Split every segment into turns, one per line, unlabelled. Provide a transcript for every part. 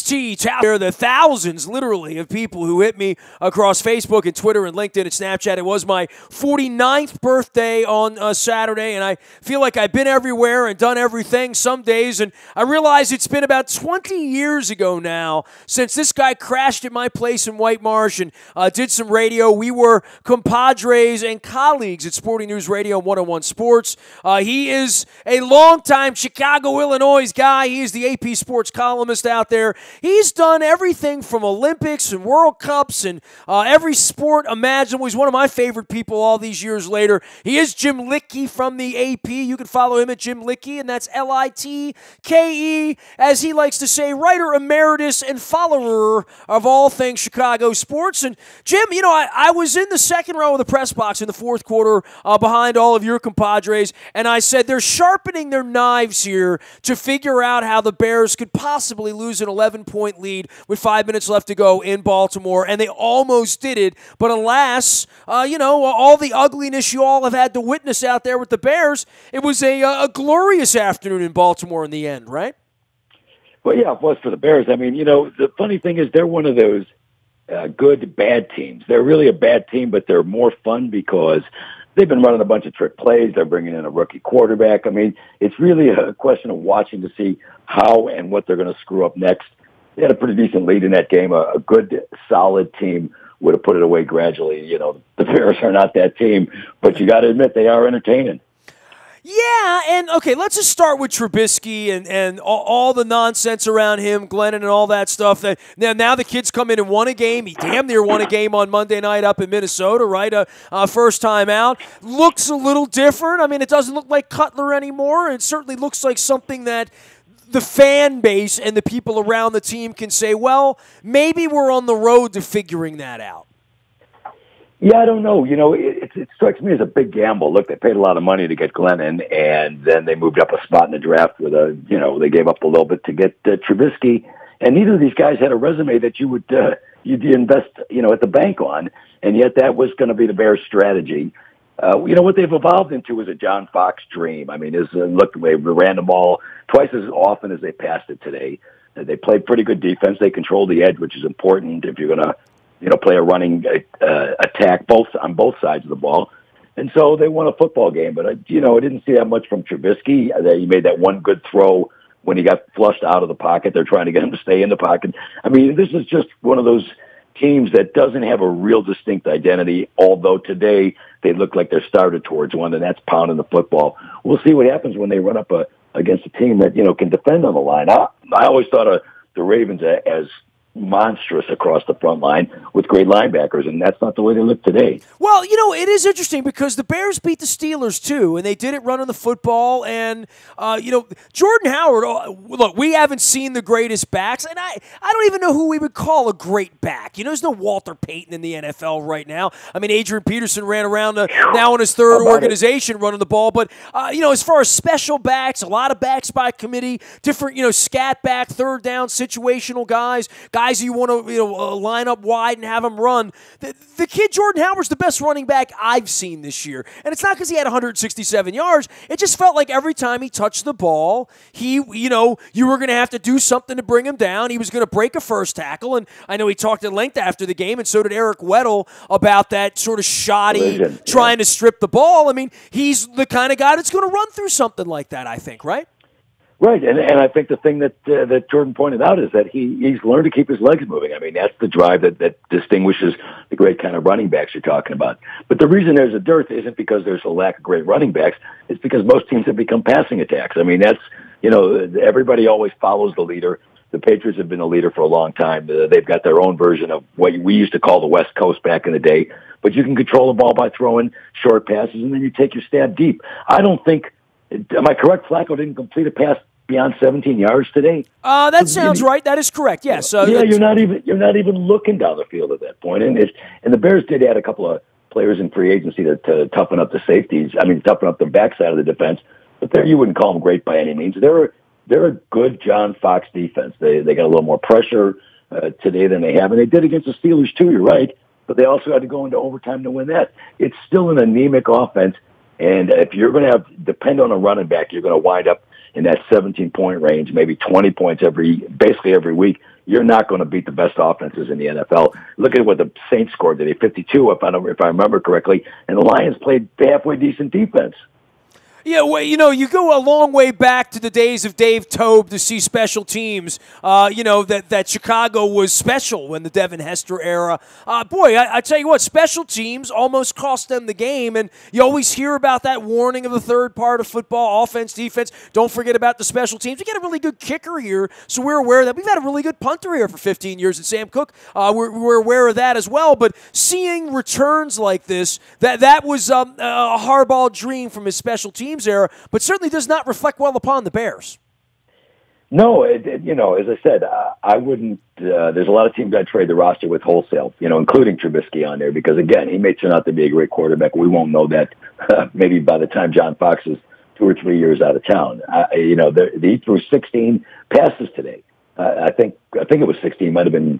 WNST. There are the thousands, literally, of people who hit me across Facebook and Twitter and LinkedIn and Snapchat. It was my 49th birthday on Saturday, and I feel like I've been everywhere and done everything some days, and I realize it's been about 20 years ago now since this guy crashed at my place in White Marsh and did some radio. We were compadres and colleagues at Sporting News Radio and 101 Sports. He is a longtime Chicago, Illinois guy. He is the AP Sports columnist out there. He's done everything from Olympics and World Cups and every sport imaginable. He's one of my favorite people all these years later. He is Jim Lickey from the AP. You can follow him at Jim Lickey, and that's Litke, as he likes to say, writer emeritus and follower of all things Chicago sports. And Jim, you know, I was in the second row of the press box in the fourth quarter behind all of your compadres, and I said they're sharpening their knives here to figure out how the Bears could possibly lose an 11-point lead with 5 minutes left to go in Baltimore, and they almost did it. But alas, all the ugliness you all have had to witness out there with the Bears, it was a glorious afternoon in Baltimore in the end, right?
Well, yeah, it was for the Bears. I mean, the funny thing is they're one of those good bad teams. They're really a bad team, but they're more fun because they've been running a bunch of trick plays. They're bringing in a rookie quarterback. I mean, it's really a question of watching to see how and what they're going to screw up next. They had a pretty decent lead in that game. A good, solid team would have put it away gradually. The Bears are not that team, but you got to admit they are entertaining.
Yeah, and okay, let's just start with Trubisky and all the nonsense around him, Glennon and all that stuff. Now the kid's come in and won a game. He damn near won a game on Monday night up in Minnesota, right? First time out. Looks a little different. I mean, it doesn't look like Cutler anymore. It certainly looks like something that the fan base and the people around the team can say, well, maybe we're on the road to figuring that out.
Yeah, I don't know. It strikes me as a big gamble. Look, they paid a lot of money to get Glennon, and then they moved up a spot in the draft with they gave up a little bit to get Trubisky. And neither of these guys had a resume that you'd invest, at the bank on. And yet that was going to be the Bears' strategy. What they've evolved into is a John Fox dream. I mean, they ran the ball twice as often as they passed it today. They played pretty good defense. They controlled the edge, which is important if you're going to play a running attack on both sides of the ball. And so they won a football game. But, I didn't see that much from Trubisky. He made that one good throw when he got flushed out of the pocket. They're trying to get him to stay in the pocket. I mean, this is just one of those teams that doesn't have a real distinct identity, although today they look like they're started towards one, and that's pounding the football. We'll see what happens when they run up against a team that, can defend on the line. I always thought of the Ravens as monstrous across the front line with great linebackers, and that's not the way they look today.
Well, it is interesting because the Bears beat the Steelers too, and they did it running the football. And Jordan Howard. Look, we haven't seen the greatest backs, and I don't even know who we would call a great back. There's no Walter Payton in the NFL right now. I mean, Adrian Peterson ran around now in his third organization running the ball, but as far as special backs, a lot of backs by committee, different scat back, third down, situational guys you want to line up wide and have them run. The kid Jordan Howard's the best running back I've seen this year, and it's not because he had 167 yards. It just felt like every time he touched the ball, you were going to have to do something to bring him down. He was going to break a first tackle, and I know he talked at length after the game, and so did Eric Weddle about that sort of shoddy trying to strip the ball. I mean, he's the kind of guy that's going to run through something like that, I think, right?
Right, and I think the thing that Jordan pointed out is that he's learned to keep his legs moving. I mean, that's the drive that distinguishes the great kind of running backs you're talking about. But the reason there's a dearth isn't because there's a lack of great running backs. It's because most teams have become passing attacks. I mean, that's, everybody always follows the leader. The Patriots have been a leader for a long time. They've got their own version of what we used to call the West Coast back in the day. But you can control the ball by throwing short passes, and then you take your stab deep. I don't think, am I correct, Flacco didn't complete a pass beyond 17 yards today?
That sounds right. That is correct. Yes.
You're not even looking down the field at that point. And the Bears did add a couple of players in free agency to toughen up the safeties. I mean, toughen up the backside of the defense. But you wouldn't call them great by any means. They're a good John Fox defense. They got a little more pressure today than they have, and they did against the Steelers too. You're right, but they also had to go into overtime to win that. It's still an anemic offense, and if you're going to depend on a running back, you're going to wind up in that 17-point range, maybe 20 points basically every week. you're not going to beat the best offenses in the NFL. Look at what the Saints scored today, 52, if I remember correctly, and the Lions played halfway decent defense.
Yeah, well, you go a long way back to the days of Dave Tobe to see special teams. That Chicago was special when the Devin Hester era. I tell you what, special teams almost cost them the game, and you always hear about that warning of the third part of football, offense, defense. Don't forget about the special teams. We got a really good kicker here, so we're aware that we've had a really good punter here for 15 years in Sam Cook. We're aware of that as well, but seeing returns like this, that was a Harbaugh dream from his special teams era, but certainly does not reflect well upon the Bears.
No, as I said, I wouldn't. There's a lot of teams I'd trade the roster with wholesale, including Trubisky on there, because again, he may turn out to be a great quarterback. We won't know that maybe by the time John Fox is 2 or 3 years out of town. He threw 16 passes today. I think it was 16. Might have been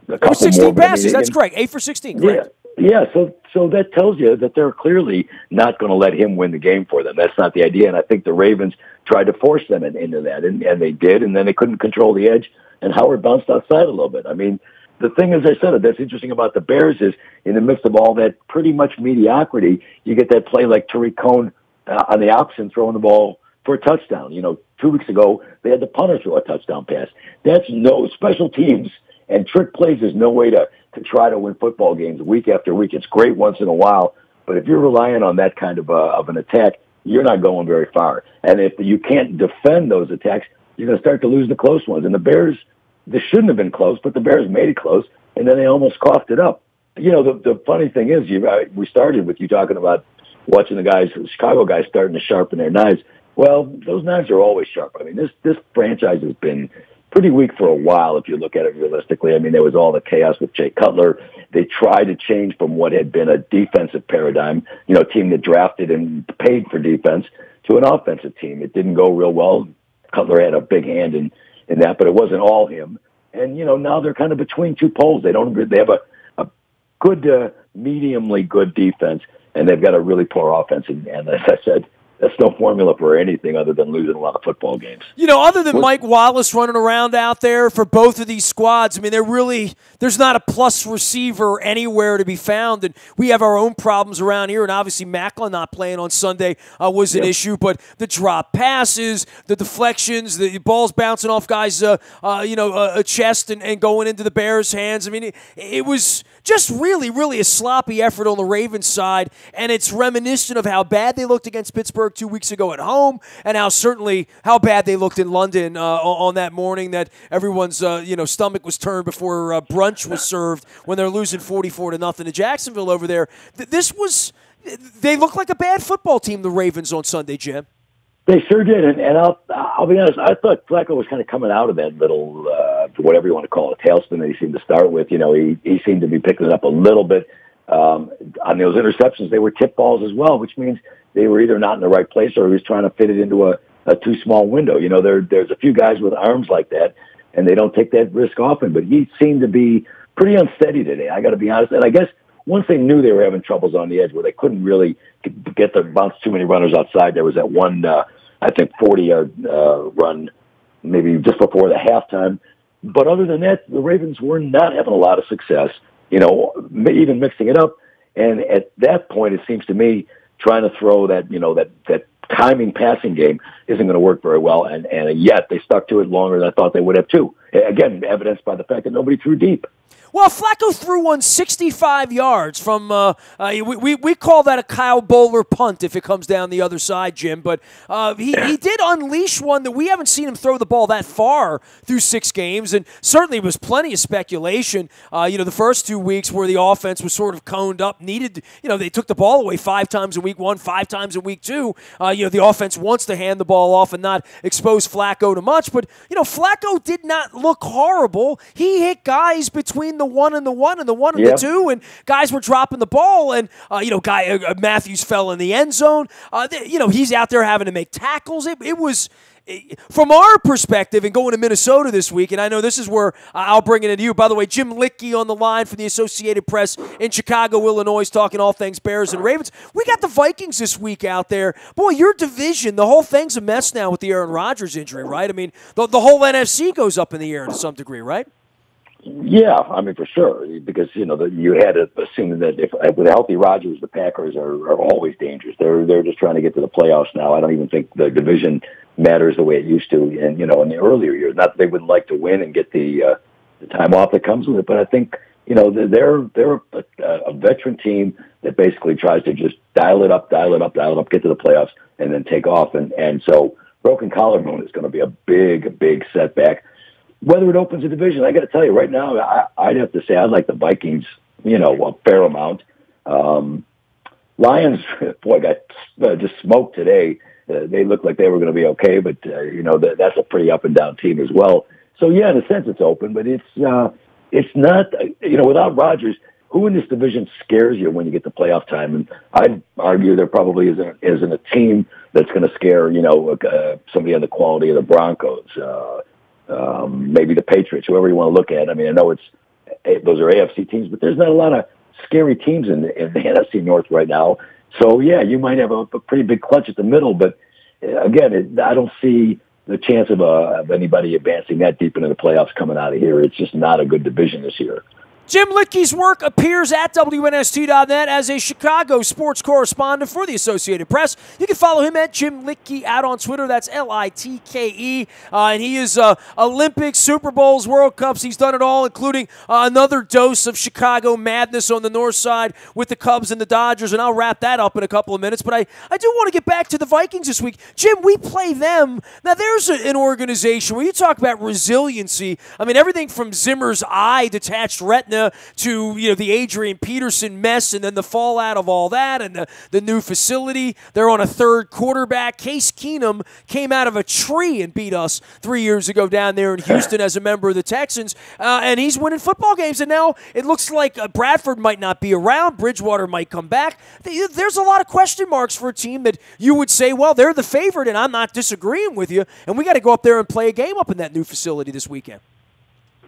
a couple
16
more.
passes. That's correct. 8 for 16. Correct.
Yeah, so that tells you that they're clearly not going to let him win the game for them. That's not the idea, and I think the Ravens tried to force them into that, and they did, and then they couldn't control the edge, and Howard bounced outside a little bit. I mean, the thing, as I said, that's interesting about the Bears is in the midst of all that pretty much mediocrity, you get that play like Tariq Cohen on the option throwing the ball for a touchdown. 2 weeks ago, they had the punter throw a touchdown pass. That's no special teams, and trick plays is no way to try to win football games week after week. It's great once in a while, but if you're relying on that kind of an attack, you're not going very far. And if you can't defend those attacks, you're going to start to lose the close ones. And the Bears, they shouldn't have been close, but the Bears made it close, and then they almost coughed it up. The funny thing is, we started with you talking about watching the Chicago guys starting to sharpen their knives. Well, those knives are always sharp. I mean, this franchise has been pretty weak for a while if you look at it realistically. I mean, there was all the chaos with Jay Cutler. They tried to change from what had been a defensive paradigm, a team that drafted and paid for defense, to an offensive team. It didn't go real well. Cutler had a big hand in that, but it wasn't all him. And, now they're kind of between two poles. They have a good, mediumly good defense, and they've got a really poor offense. And as I said, that's no formula for anything other than losing a lot of football games.
Other than Mike Wallace running around out there for both of these squads, I mean, there's not a plus receiver anywhere to be found. And we have our own problems around here. And obviously Macklin not playing on Sunday was an issue. But the drop passes, the deflections, the balls bouncing off guys' a chest and going into the Bears' hands. I mean, it was just really, really a sloppy effort on the Ravens side. And it's reminiscent of how bad they looked against Pittsburgh 2 weeks ago at home, and how bad they looked in London on that morning that everyone's stomach was turned before brunch was served when they're losing 44-0 to Jacksonville over there. They look like a bad football team, the Ravens, on Sunday, Jim.
They sure did, and I'll be honest. I thought Flacco was kind of coming out of that little, whatever you want to call it, tailspin that he seemed to start with. He seemed to be picking it up a little bit on those interceptions. They were tip balls as well, which means they were either not in the right place or he was trying to fit it into a too small window. There's a few guys with arms like that, and they don't take that risk often. But he seemed to be pretty unsteady today, I got to be honest. And I guess once they knew they were having troubles on the edge where they couldn't really get the bounce too many runners outside, there was that one, 40-yard run maybe just before the halftime. But other than that, the Ravens were not having a lot of success, even mixing it up. And at that point, it seems to me, trying to throw that timing passing game isn't going to work very well, and yet they stuck to it longer than I thought they would have too. Again, evidenced by the fact that nobody threw deep.
Well, Flacco threw one 65 yards from, we call that a Kyle Bowler punt if it comes down the other side, Jim. But he did unleash one that we haven't seen him throw the ball that far through 6 games. And certainly was plenty of speculation, the first 2 weeks where the offense was sort of coned up, they took the ball away 5 times in week 1, 5 times in week 2. The offense wants to hand the ball off and not expose Flacco to much. But, Flacco did not look horrible. He hit guys between the 1 and the 1 and the 1 and the 2, and guys were dropping the ball, and Matthews fell in the end zone. He's out there having to make tackles. It was, from our perspective, and going to Minnesota this week, and I know this is where I'll bring it into you. By the way, Jim Lichtke on the line from the Associated Press in Chicago, Illinois, talking all things Bears and Ravens. We got the Vikings this week out there. Boy, your division, the whole thing's a mess now with the Aaron Rodgers injury, right? I mean, the whole NFC goes up in the air to some degree, right?
Yeah, I mean, for sure, because, you had to assume that if with a healthy Rodgers, the Packers are always dangerous. They're just trying to get to the playoffs now. I don't even think the division matters the way it used to in the earlier years. Not that they wouldn't like to win and get the time off that comes with it, but I think, they're a veteran team that basically tries to just dial it up, get to the playoffs, and then take off. And so broken collarbone is going to be a big setback. Whether it opens a division, I got to tell you right now, I'd have to say I like the Vikings, a fair amount. Lions, boy, got just smoked today. They looked like they were going to be okay, but that's a pretty up and down team as well. So yeah, in a sense, it's open, but it's not. Without Rodgers, who in this division scares you when you get to playoff time? And I'd argue there probably isn't a team that's going to scare somebody on the quality of the Broncos. Maybe the Patriots, whoever you want to look at. I mean, I know those are AFC teams, but there's not a lot of scary teams in the NFC North right now. So yeah, you might have a pretty big clutch at the middle, but again, I don't see the chance of anybody advancing that deep into the playoffs coming out of here. It's just not a good division this year.
Jim Litkey's work appears at WNST.net as a Chicago sports correspondent for the Associated Press. You can follow him at Jim Litkey out on Twitter. That's Litke. And he is Olympics, Super Bowls, World Cups. He's done it all, including another dose of Chicago madness on the north side with the Cubs and the Dodgers. And I'll wrap that up in a couple of minutes. But I do want to get back to the Vikings this week. Jim, we play them. Now, there's an organization where you talk about resiliency. I mean, everything from Zimmer's eye detached retina to the Adrian Peterson mess and then the fallout of all that and the new facility. They're on a third quarterback. Case Keenum came out of a tree and beat us 3 years ago down there in Houston as a member of the Texans, and he's winning football games. And now it looks like Bradford might not be around. Bridgewater might come back. There's a lot of question marks for a team that you would say, well, they're the favorite, and I'm not disagreeing with you, and we got to go up there and play a game up in that new facility this weekend.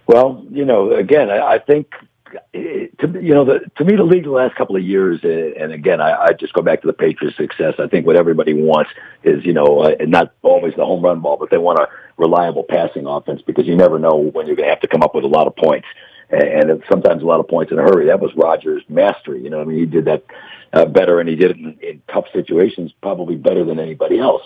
Well, again, I think to me, the league the last couple of years, and again, I just go back to the Patriots' success. I think what everybody wants is, not always the home run ball, but they want a reliable passing offense because you never know when you're going to have to come up with a lot of points. And sometimes a lot of points in a hurry. That was Rodgers' mastery. He did that better, and he did it in tough situations probably better than anybody else.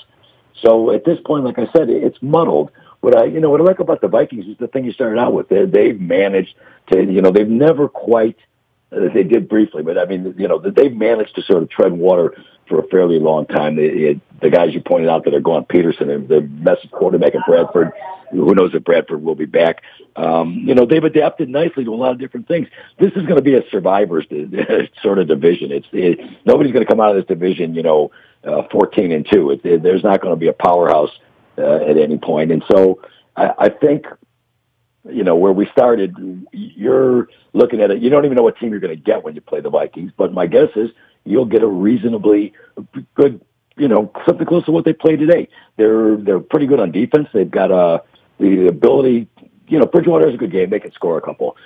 So at this point, like I said, it's muddled. What I like about the Vikings is the thing you started out with. They've managed to, they've never quite, they did briefly, but I mean, they've managed to sort of tread water for a fairly long time. The guys you pointed out that are going, Peterson and the message quarterback at Bradford, who knows if Bradford will be back. They've adapted nicely to a lot of different things. This is going to be a survivor's sort of division. Nobody's going to come out of this division, 14-2. There's not going to be a powerhouse at any point. And so I think, where we started, you're looking at it. You don't even know what team you're going to get when you play the Vikings. But my guess is you'll get a reasonably good, something close to what they played today. They're pretty good on defense. They've got the ability. Bridgewater has a good game. They can score a couple.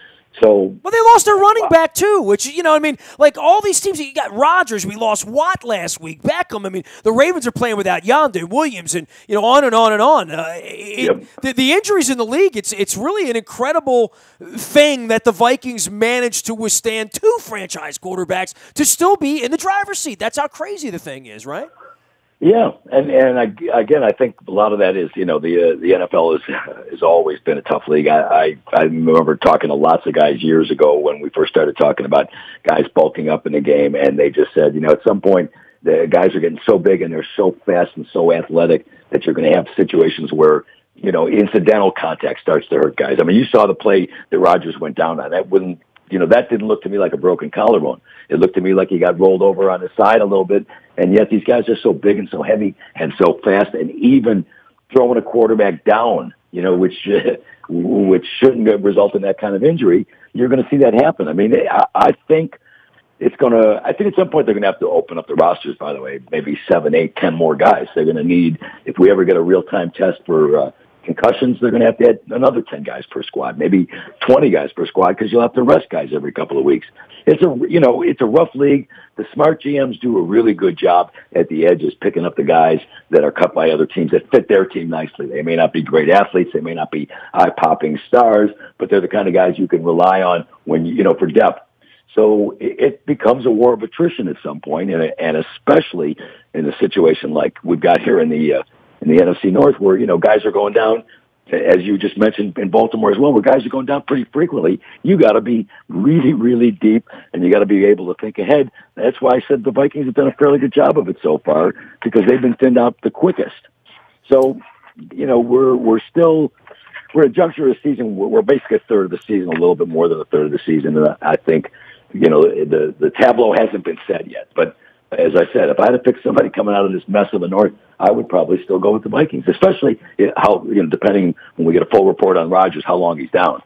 So,
well, they lost their running back too, which like all these teams. You got Rodgers. We lost Watt last week. Beckham. I mean, the Ravens are playing without Yondu Williams, and on and on and on. The injuries in the league. It's really an incredible thing that the Vikings managed to withstand two franchise quarterbacks to still be in the driver's seat. That's how crazy the thing is, right?
Yeah, and again, I think a lot of that is, the NFL has always been a tough league. I remember talking to lots of guys years ago when we first started talking about guys bulking up in the game, and they just said, at some point the guys are getting so big and they're so fast and so athletic that you're going to have situations where, incidental contact starts to hurt guys. I mean, you saw the play that Rodgers went down on. That didn't look to me like a broken collarbone. It looked to me like he got rolled over on his side a little bit, and yet these guys are so big and so heavy and so fast, and even throwing a quarterback down, which shouldn't result in that kind of injury, you're going to see that happen. I mean, I think at some point they're going to have to open up the rosters, by the way, maybe 7, 8, 10 more guys. They're going to need, if we ever get a real-time test for concussions, they're going to have to add another 10 guys per squad, maybe 20 guys per squad, because you'll have to rest guys every couple of weeks. It's a rough league. The smart GMs do a really good job at the edges, picking up the guys that are cut by other teams that fit their team nicely. They may not be great athletes, they may not be eye-popping stars, but they're the kind of guys you can rely on when for depth. So it becomes a war of attrition at some point, and especially in a situation like we've got here in the NFC North, where guys are going down. As you just mentioned in Baltimore as well, where guys are going down pretty frequently. You got to be really, really deep, and you got to be able to think ahead. That's why I said the Vikings have done a fairly good job of it so far, because they've been thinned out the quickest. So, we're at a juncture of the season. We're basically a third of the season, a little bit more than a third of the season. And I think, the tableau hasn't been set yet. But as I said, if I had to pick somebody coming out of this mess of the North, I would probably still go with the Vikings, especially depending when we get a full report on Rodgers, how long he's down.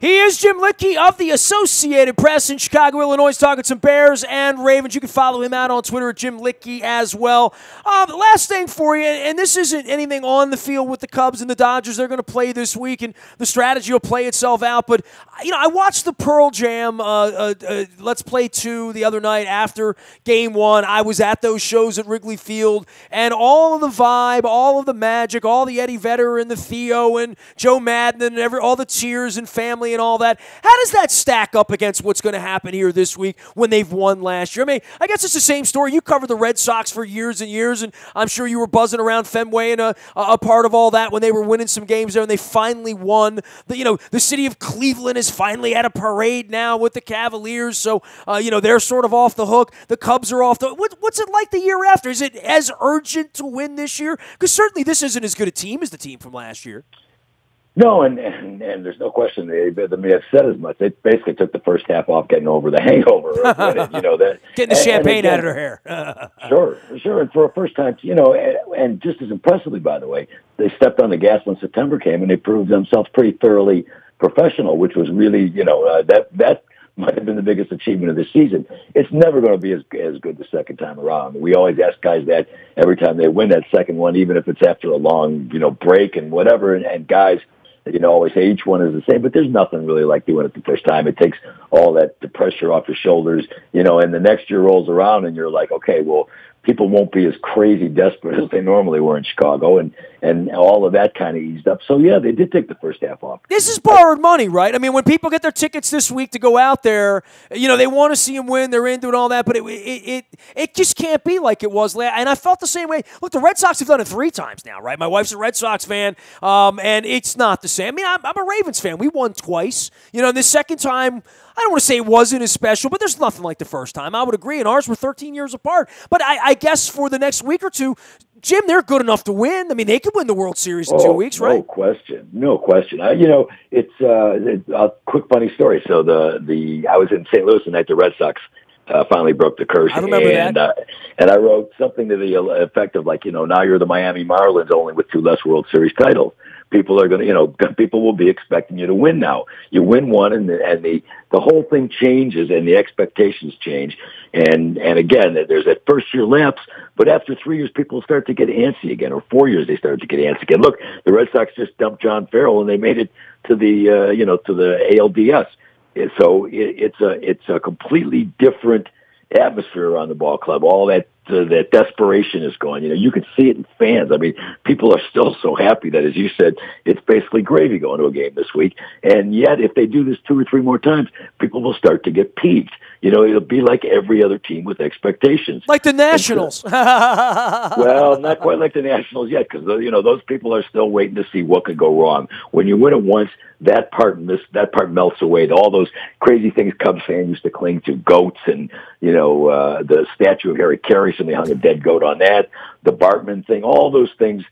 He is Jim Litkey of the Associated Press in Chicago, Illinois, talking some Bears and Ravens. You can follow him out on Twitter at Jim Litkey as well. The last thing for you, and this isn't anything on the field with the Cubs and the Dodgers. They're going to play this week, and the strategy will play itself out. But, I watched the Pearl Jam Let's Play 2 the other night after Game 1. I was at those shows at Wrigley Field, and all of the vibe, all of the magic, all the Eddie Vedder and the Theo and Joe Madden and all the cheers and family and all that. How does that stack up against what's going to happen here this week when they've won last year? I mean, I guess it's the same story. You covered the Red Sox for years and years, and I'm sure you were buzzing around Fenway and a part of all that when they were winning some games there, and they finally won. The city of Cleveland has finally had a parade now with the Cavaliers, so they're sort of off the hook. The Cubs are off the hook. What's it like the year after? Is it as urgent to win this year? Because certainly this isn't as good a team as the team from last year.
No, and there's no question. They have said as much. They basically took the first half off getting over the hangover.
Getting the champagne out of their hair.
Sure. And for a first time, and just as impressively, by the way, they stepped on the gas when September came, and they proved themselves pretty thoroughly professional, which was really, that might have been the biggest achievement of the season. It's never going to be as good the second time around. We always ask guys that every time they win that second one, even if it's after a long, break and whatever, and guys, always say each one is the same, but there's nothing really like doing it the first time. It takes all the pressure off your shoulders, and the next year rolls around and you're like, okay, well, people won't be as crazy desperate as they normally were in Chicago, and all of that kind of eased up. So, yeah, they did take the first half off.
This is borrowed money, right? I mean, when people get their tickets this week to go out there, they want to see them win, they're into it and all that, but it just can't be like it was last. And I felt the same way. Look, the Red Sox have done it 3 times now, right? My wife's a Red Sox fan, and it's not the same. I mean, I'm a Ravens fan. We won twice. The second time, I don't want to say it wasn't as special, but there's nothing like the first time. I would agree, and ours were 13 years apart. But I guess for the next week or two, Jim, they're good enough to win. I mean, they could win the World Series in 2 weeks, right?
No question. It's a quick funny story. So I was in St. Louis the night the Red Sox finally broke the curse.
I remember that.
And I wrote something to the effect of now you're the Miami Marlins only with 2 less World Series titles. People are going to, people will be expecting you to win now. You win one, and the whole thing changes, and the expectations change. And again, there's that first year lapse, but after 3 years, people start to get antsy again, or 4 years they start to get antsy again. Look, the Red Sox just dumped John Farrell, and they made it to the to the ALDS. So it's a completely different atmosphere around the ball club. All that desperation is gone. You can see it in fans. I mean, people are still so happy that, as you said, it's basically gravy going to a game this week. And yet, if they do this 2 or 3 more times, people will start to get peeved. It'll be like every other team with expectations.
Like the Nationals.
Well, not quite like the Nationals yet, because those people are still waiting to see what could go wrong. When you win it once, that part melts away. All those crazy things Cubs fans used to cling to, goats and the statue of Harry Carey. They hung a dead goat on that. The Bartman thing, all those things,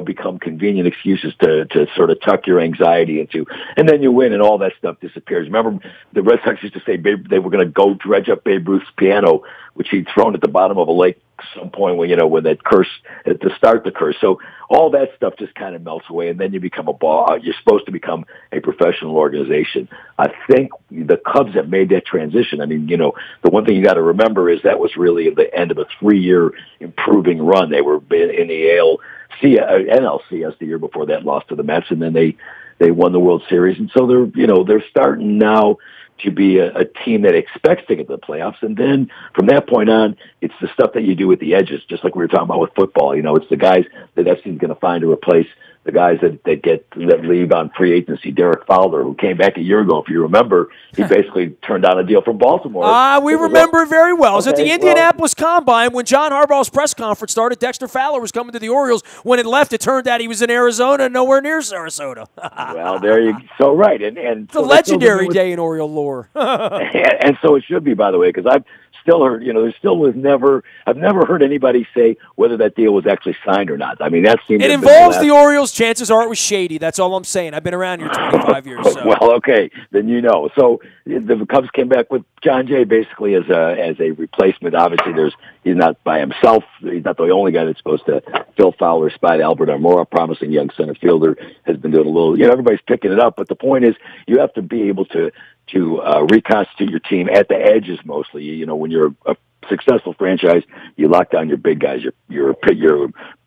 become convenient excuses to sort of tuck your anxiety into. And then you win and all that stuff disappears. Remember, the Red Sox used to say they were going to go dredge up Babe Ruth's piano which he'd thrown at the bottom of a lake at some point when, when that curse, to start the curse. So all that stuff just kind of melts away, and then you become you're supposed to become a professional organization. I think the Cubs have made that transition. I mean, the one thing you got to remember is that was really the end of a 3-year improving run. They were in the NLCS the year before that, lost to the Mets, and then they won the World Series. And so they're starting now to be a team that expects to get to the playoffs. And then from that point on, it's the stuff that you do at the edges, just like we were talking about with football. It's the guys that team's going to find to replace the guys that leave on free agency. Derek Fowler, who came back a year ago, if you remember, he basically turned down a deal from Baltimore.
We remember it very well. It was at the Indianapolis Combine when John Harbaugh's press conference started. Dexter Fowler was coming to the Orioles. When it left, it turned out he was in Arizona, nowhere near Sarasota.
Well, there you go. So right, and
it's a legendary day in Oriole lore.
and so it should be, by the way, because I've still heard, I've never heard anybody say whether that deal was actually signed or not. I mean, that seems.
It involves the Orioles. Chances are it was shady. That's all I'm saying. I've been around here 25 years. So.
Well, okay, then So the Cubs came back with John Jay basically as a replacement. Obviously, he's not by himself. He's not the only guy that's supposed to fill Fowler's spot. Albert Almora, a promising young center fielder, has been doing a little. Everybody's picking it up, but the point is, you have to be able to reconstitute your team at the edges mostly. When you're a successful franchise, you lock down your big guys, your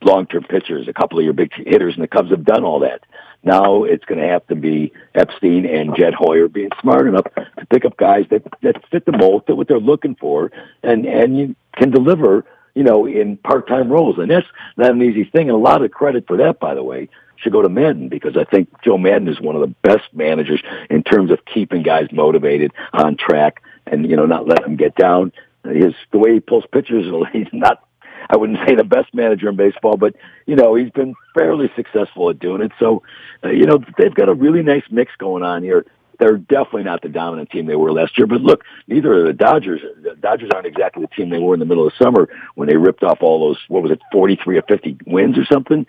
long-term pitchers, a couple of your big hitters, and the Cubs have done all that. Now it's going to have to be Epstein and Jed Hoyer being smart enough to pick up guys that fit the mold, fit what they're looking for, and you can deliver, in part-time roles. And that's not an easy thing. And a lot of credit for that, by the way, should go to Madden, because I think Joe Madden is one of the best managers in terms of keeping guys motivated, on track, and, not letting them get down. The way he pulls pitchers, he's not, I wouldn't say the best manager in baseball, but, he's been fairly successful at doing it. So, they've got a really nice mix going on here. They're definitely not the dominant team they were last year. But look, neither are the Dodgers. The Dodgers aren't exactly the team they were in the middle of the summer when they ripped off all those, 43 or 50 wins or something.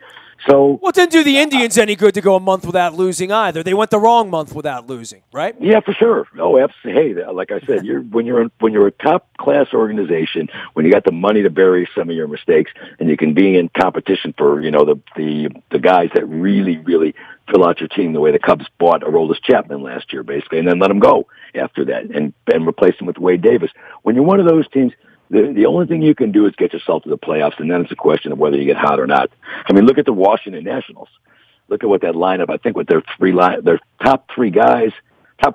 So,
well, it didn't do the Indians any good to go a month without losing either. They went the wrong month without losing, right?
Yeah, for sure. Oh, absolutely. Hey, like I said, when you're a top class organization, when you got the money to bury some of your mistakes, and you can be in competition for the guys that really fill out your team the way the Cubs bought Aroldis Chapman last year, basically, and then let him go after that and replace him with Wade Davis. When you're one of those teams, the only thing you can do is get yourself to the playoffs, and then it's a question of whether you get hot or not. I mean, look at the Washington Nationals. Look at what that lineup, I think with their top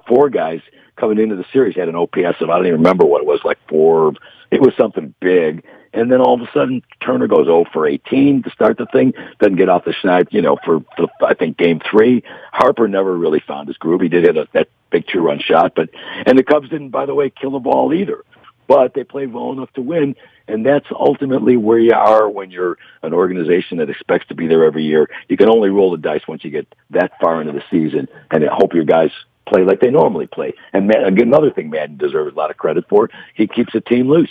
four guys coming into the series had an OPS of, I don't even remember what it was, like 4. It was something big. And then all of a sudden, Turner goes 0 for 18 to start the thing, doesn't get off the schneid, for I think, Game 3. Harper never really found his groove. He did hit that big 2-run shot, and the Cubs didn't, by the way, kill the ball either. But they played well enough to win, and that's ultimately where you are when you're an organization that expects to be there every year. You can only roll the dice once you get that far into the season, and I hope your guys play like they normally play. And another thing Madden deserves a lot of credit for, he keeps the team loose.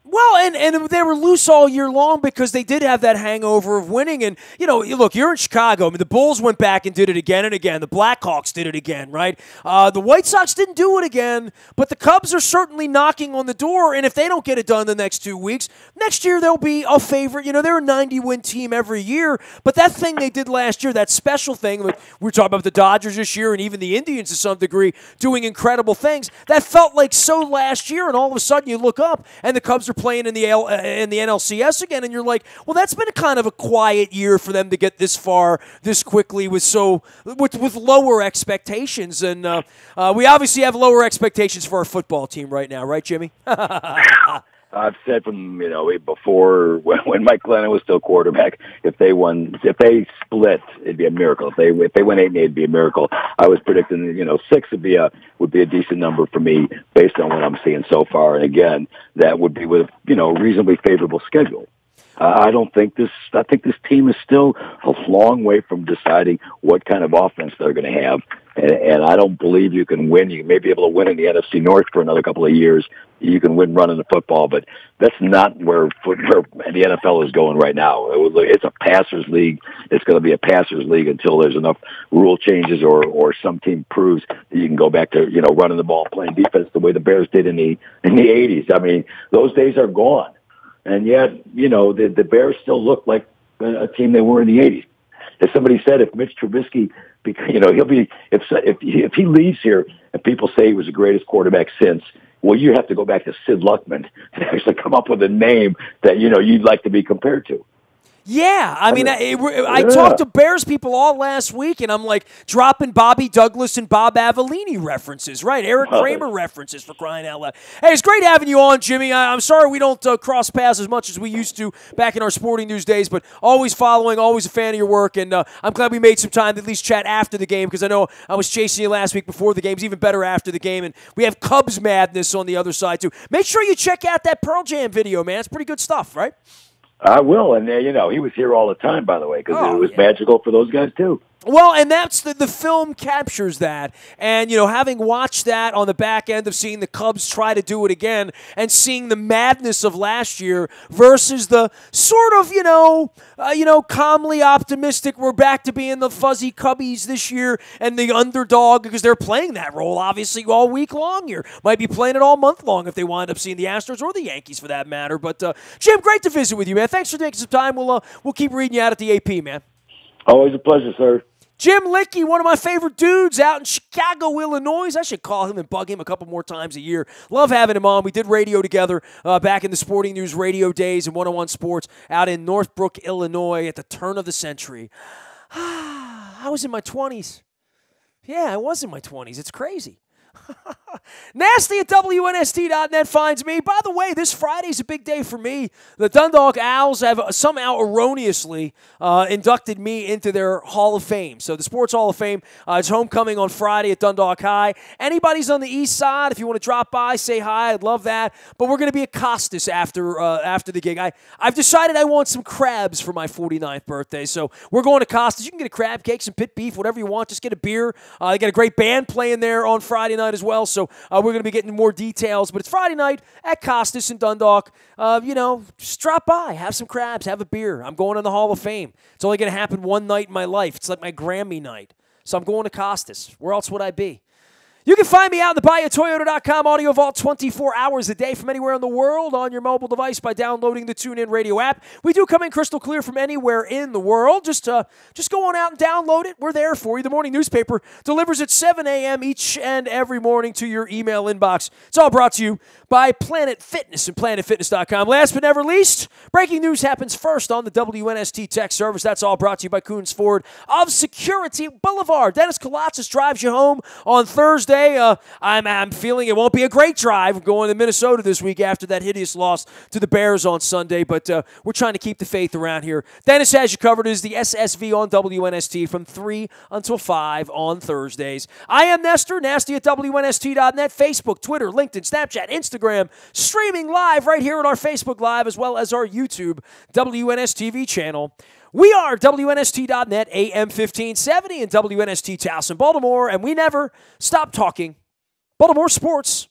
Well, and they were loose all year long because they did have that hangover of winning. And, look, you're in Chicago. I mean, the Bulls went back and did it again and again. The Blackhawks did it again, right? The White Sox didn't do it again, but the Cubs are certainly knocking on the door. And if they don't get it done the next 2 weeks, next year they'll be a favorite. They're a 90-win team every year. But that thing they did last year, that special thing, we were talking about the Dodgers this year and even the Indians to some degree doing incredible things, that felt like so last year. And all of a sudden you look up and the Cubs are playing in the NLCS again, and you're like, well, that's been kind of a quiet year for them to get this far this quickly with lower expectations, and we obviously have lower expectations for our football team right now, right, Jimmy?
I've said from before when Mike Glennon was still quarterback, if they split, it'd be a miracle. If they went 8-8, it'd be a miracle. I was predicting 6 would be a decent number for me based on what I'm seeing so far. And again, that would be with a reasonably favorable schedule. I think this team is still a long way from deciding what kind of offense they're going to have. And I don't believe you can win. You may be able to win in the NFC North for another couple of years. You can win running the football, but that's not where the NFL is going right now. It's a passers league. It's going to be a passers league until there's enough rule changes or some team proves that you can go back to, running the ball, playing defense the way the Bears did in the 80s. I mean, those days are gone. And yet, the Bears still look like a team they were in the 80s. As somebody said, if Mitch Trubisky, he'll be, if he leaves here and people say he was the greatest quarterback since, well, you have to go back to Sid Luckman and actually come up with a name that, you'd like to be compared to.
Yeah, I mean, I talked to Bears people all last week, and I'm like dropping Bobby Douglas and Bob Avellini references, right? Eric Kramer references, for crying out loud. Hey, it's great having you on, Jimmy. I'm sorry we don't cross paths as much as we used to back in our sporting news days, but always following, always a fan of your work, and I'm glad we made some time to at least chat after the game, because I know I was chasing you last week before the game. It's even better after the game, and we have Cubs madness on the other side, too. Make sure you check out that Pearl Jam video, man. It's pretty good stuff, right?
I will, and he was here all the time, by the way, because it was magical for those guys too.
Well, and that's the film captures that, and having watched that on the back end of seeing the Cubs try to do it again, and seeing the madness of last year versus the sort of calmly optimistic, we're back to being the fuzzy Cubbies this year and the underdog, because they're playing that role obviously all week long here. Might be playing it all month long if they wind up seeing the Astros or the Yankees for that matter. But Jim, great to visit with you, man. Thanks for taking some time. We'll keep reading you out at the AP, man.
Always a pleasure, sir.
Jim Lickey, one of my favorite dudes out in Chicago, Illinois. I should call him and bug him a couple more times a year. Love having him on. We did radio together back in the Sporting News radio days and 101 Sports out in Northbrook, Illinois at the turn of the century. I was in my 20s. Yeah, I was in my 20s. It's crazy. Nasty at WNST.net finds me. By the way, this Friday's a big day for me. The Dundalk Owls have somehow erroneously inducted me into their Hall of Fame. So the Sports Hall of Fame, it's homecoming on Friday at Dundalk High. Anybody's on the east side, if you want to drop by, say hi, I'd love that. But we're going to be at Costas after the gig. I've decided I want some crabs for my 49th birthday. So we're going to Costas. You can get a crab cake, some pit beef, whatever you want. Just get a beer. They got a great band playing there on Friday night as well. So we're going to be getting more details. But it's Friday night at Costas in Dundalk. Just drop by, have some crabs, have a beer. I'm going in the Hall of Fame. It's only going to happen one night in my life. It's like my Grammy night. So I'm going to Costas. Where else would I be? You can find me out in the BuyAToyota.com audio vault 24 hours a day from anywhere in the world on your mobile device by downloading the TuneIn Radio app. We do come in crystal clear from anywhere in the world. Just go on out and download it. We're there for you. The morning newspaper delivers at 7 a.m. each and every morning to your email inbox. It's all brought to you by Planet Fitness and PlanetFitness.com. Last but never least, breaking news happens first on the WNST Tech Service. That's all brought to you by Coons Ford of Security Boulevard. Dennis Kolatzis drives you home on Thursday. I'm feeling it won't be a great drive. I'm going to Minnesota this week after that hideous loss to the Bears on Sunday, but we're trying to keep the faith around here. Dennis has you covered as the SSV on WNST from 3 until 5 on Thursdays. I am Nestor, nasty at WNST.net, Facebook, Twitter, LinkedIn, Snapchat, Instagram, streaming live right here on our Facebook Live as well as our YouTube WNSTV channel. We are WNST.net, AM 1570, and WNST Towson, Baltimore, and we never stop talking Baltimore sports.